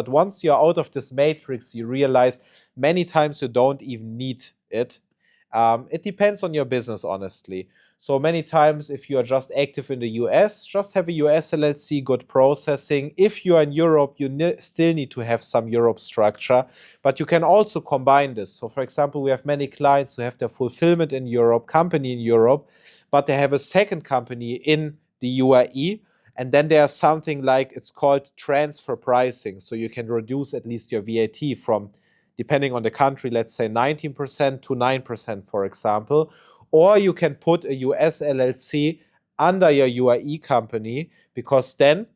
But once you're out of this matrix, you realize many times you don't even need it. It depends on your business, honestly. So many times, if you are just active in the US, just have a US LLC, good processing. If you are in Europe, you still need to have some Europe structure, but you can also combine this. So, for example, we have many clients who have their fulfillment in Europe, company in Europe, but they have a second company in the UAE. And then there's something like it's called transfer pricing. So you can reduce at least your VAT from, depending on the country, let's say 19% to 9%, for example. Or you can put a US LLC under your UAE company, because then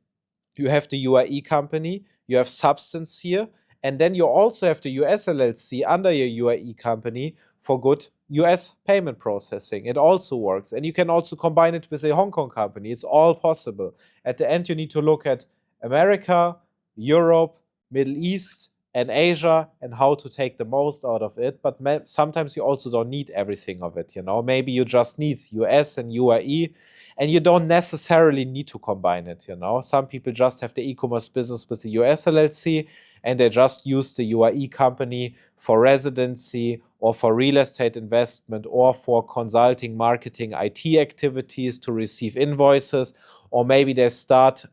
you have the UAE company, you have substance here, and then you also have the US LLC under your UAE company for good US payment processing. It also works. And you can also combine it with a Hong Kong company. It's all possible. At the end, you need to look at America, Europe, Middle East, and Asia, and how to take the most out of it. But sometimes you also don't need everything of it. Maybe you just need US and UAE, and you don't necessarily need to combine it. Some people just have the e-commerce business with the US LLC, and they just use the UAE company for residency or for real estate investment or for consulting, marketing, IT activities to receive invoices. Or maybe they start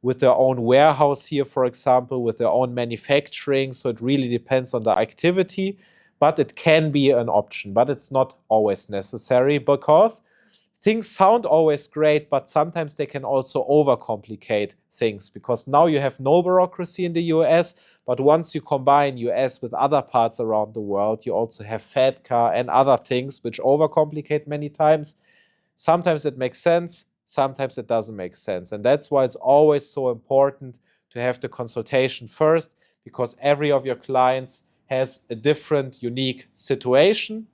with their own warehouse here, for example, with their own manufacturing. So it really depends on the activity, but it can be an option, but it's not always necessary, because things sound always great, but sometimes they can also overcomplicate things, because now you have no bureaucracy in the US, but once you combine US with other parts around the world, you also have FATCA and other things which overcomplicate many times. Sometimes it makes sense, sometimes it doesn't make sense. And that's why it's always so important to have the consultation first, because every of your clients has a different, unique situation.